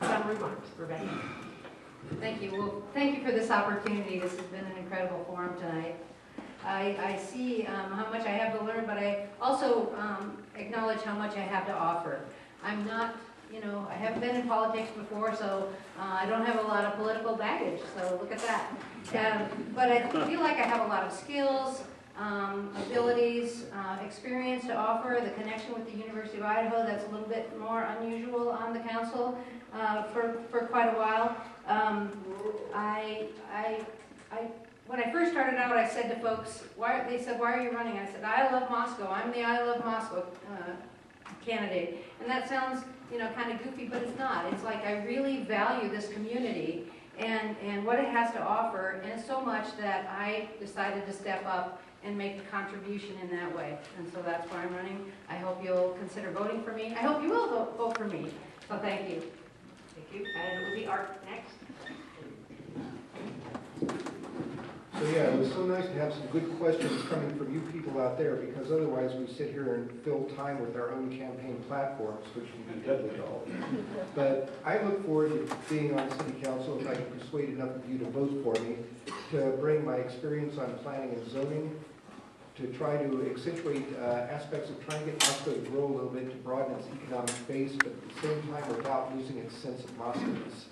Some remarks, Rebecca. Thank you. Well, thank you for this opportunity. This has been an incredible forum tonight. I see how much I have to learn, but I also acknowledge how much I have to offer. I'm not, I haven't been in politics before, so I don't have a lot of political baggage, so look at that. But I feel like I have a lot of skills, abilities, experience to offer, the connection with the University of Idaho that's a little bit more unusual on the council for quite a while. When I first started out, I said to folks, they said, why are you running? I said, I love Moscow. I'm the I love Moscow candidate. And that sounds, kind of goofy, but it's not. It's like I really value this community and what it has to offer, and so much that I decided to step up and make a contribution in that way. And so that's why I'm running. I hope you'll consider voting for me. I hope you will vote for me. So thank you. Thank you. And it will be Art next. So yeah, it was so nice to have some good questions coming from you people out there, because otherwise we sit here and fill time with our own campaign platforms, which can be deadly dull. But I look forward to being on city council if I can persuade enough of you to vote for me, to bring my experience on planning and zoning, to try to accentuate aspects of trying to get Moscow to grow a little bit, to broaden its economic base, but at the same time without losing its sense of Moscowness.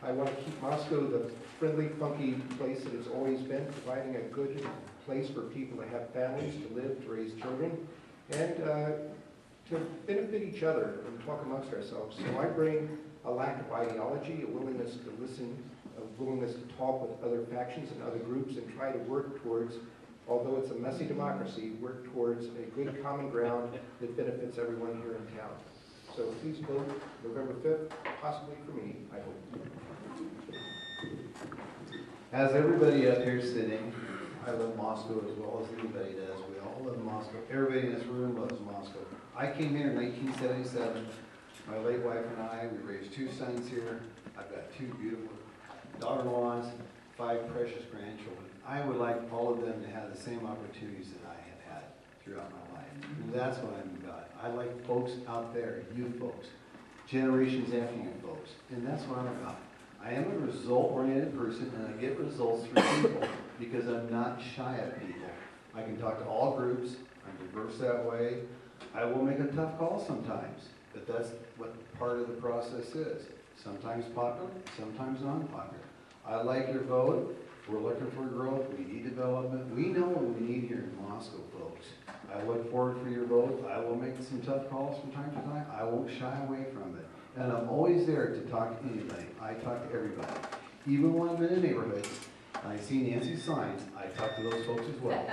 I want to keep Moscow the friendly, funky place that it's always been, providing a good place for people to have families, to live, to raise children, and to benefit each other and talk amongst ourselves. So I bring a lack of ideology, a willingness to listen, a willingness to talk with other factions and other groups and try to work towards, although it's a messy democracy, work towards a good common ground that benefits everyone here in town. So please vote November 5th, possibly for me, I hope. As everybody up here sitting, I love Moscow as well as anybody does. We all love Moscow. Everybody in this room loves Moscow. I came here in 1977. My late wife and I, we raised 2 sons here. I've got 2 beautiful daughter-in-laws, 5 precious grandchildren. I would like all of them to have the same opportunities that I have had throughout my life. And that's what I'm about. I like folks out there, you folks, generations after you folks. And that's what I'm about. I am a result-oriented person, and I get results through people because I'm not shy of people. I can talk to all groups. I'm diverse that way. I will make a tough call sometimes, but that's what part of the process is. Sometimes popular, sometimes non-popular. I like your vote. We're looking for growth. We need development. We know what we need here in Moscow, folks. I look forward for your vote. I will make some tough calls from time to time. I won't shy away from it. And I'm always there to talk to anybody. I talk to everybody. Even when I'm in a neighborhood and I see Nancy's signs, I talk to those folks as well.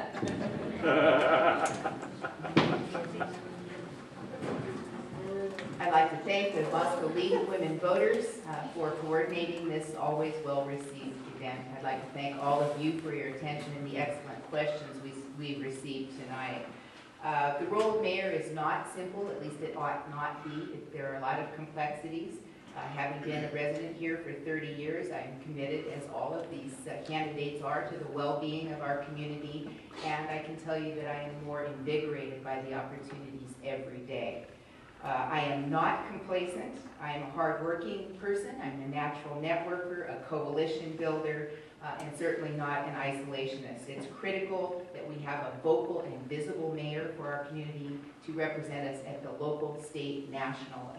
I'd like to thank the Moscow League of Women Voters for coordinating this always well-received event. I'd like to thank all of you for your attention and the excellent questions we've received tonight. The role of mayor is not simple, at least it ought not be. There are a lot of complexities. Having been a resident here for 30 years, I'm committed, as all of these candidates are, to the well-being of our community, and I can tell you that I am more invigorated by the opportunities every day. I am not complacent. I am a hard-working person. I'm a natural networker, a coalition builder, and certainly not an isolationist. It's critical that we have a vocal and visible mayor for our community to represent us at the local, state, national,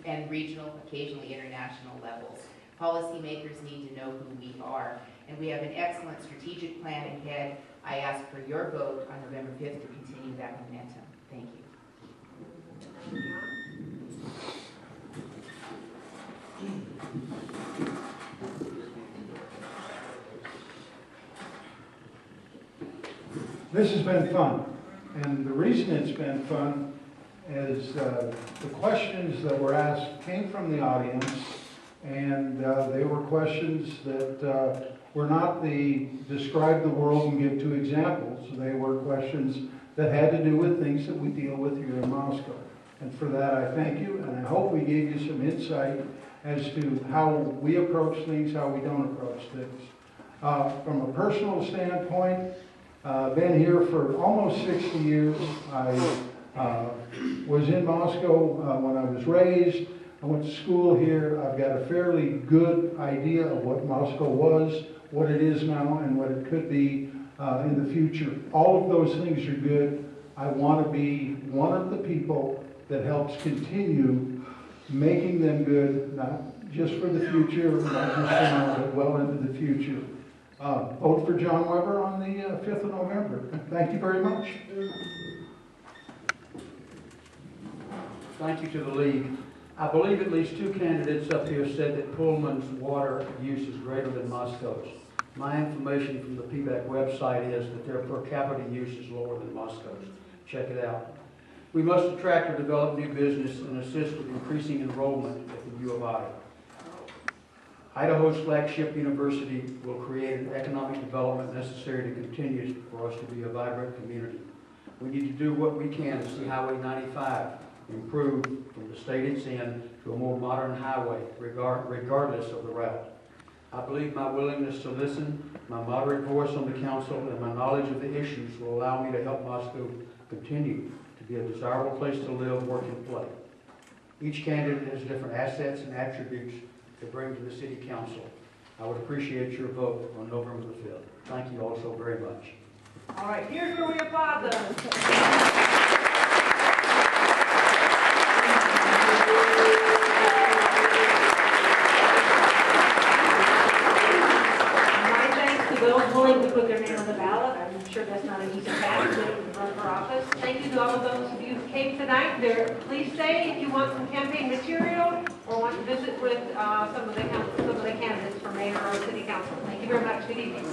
and regional, occasionally international levels. Policymakers need to know who we are, and we have an excellent strategic plan ahead. I ask for your vote on November 5th to continue that momentum. Thank you. This has been fun, and the reason it's been fun is the questions that were asked came from the audience, and they were questions that were not the describe the world and give 2 examples. They were questions that had to do with things that we deal with here in Moscow. And for that I thank you, and I hope we gave you some insight as to how we approach things, how we don't approach things. From a personal standpoint, been here for almost 60 years. I was in Moscow when I was raised. I went to school here. I've got a fairly good idea of what Moscow was, what it is now, and what it could be in the future. All of those things are good. I want to be one of the people that helps continue making them good, not just for the future, not just for now, but well into the future. Vote for John Weber on the 5th of November. Thank you very much. Thank you to the league. I believe at least 2 candidates up here said that Pullman's water use is greater than Moscow's. My information from the PBAC website is that their per capita use is lower than Moscow's. Check it out. We must attract or develop new business and assist with increasing enrollment at the U of I. Idaho's flagship university will create an economic development necessary to continue for us to be a vibrant community. We need to do what we can to see Highway 95 improve from the state it's in to a more modern highway, regardless of the route. I believe my willingness to listen, my moderate voice on the council, and my knowledge of the issues will allow me to help Moscow continue to be a desirable place to live, work, and play. Each candidate has different assets and attributes to bring to the city council. I would appreciate your vote on November the 5th. Thank you all so very much. All right, here's where we applaud them. My thanks to those willing to put their name on the ballot. I'm sure that's not an easy task to run for office. Thank you to all of those of you who came tonight. Please stay if you want some campaign material or want to visit with some of the candidates for mayor or city council. Thank you very much. Good evening.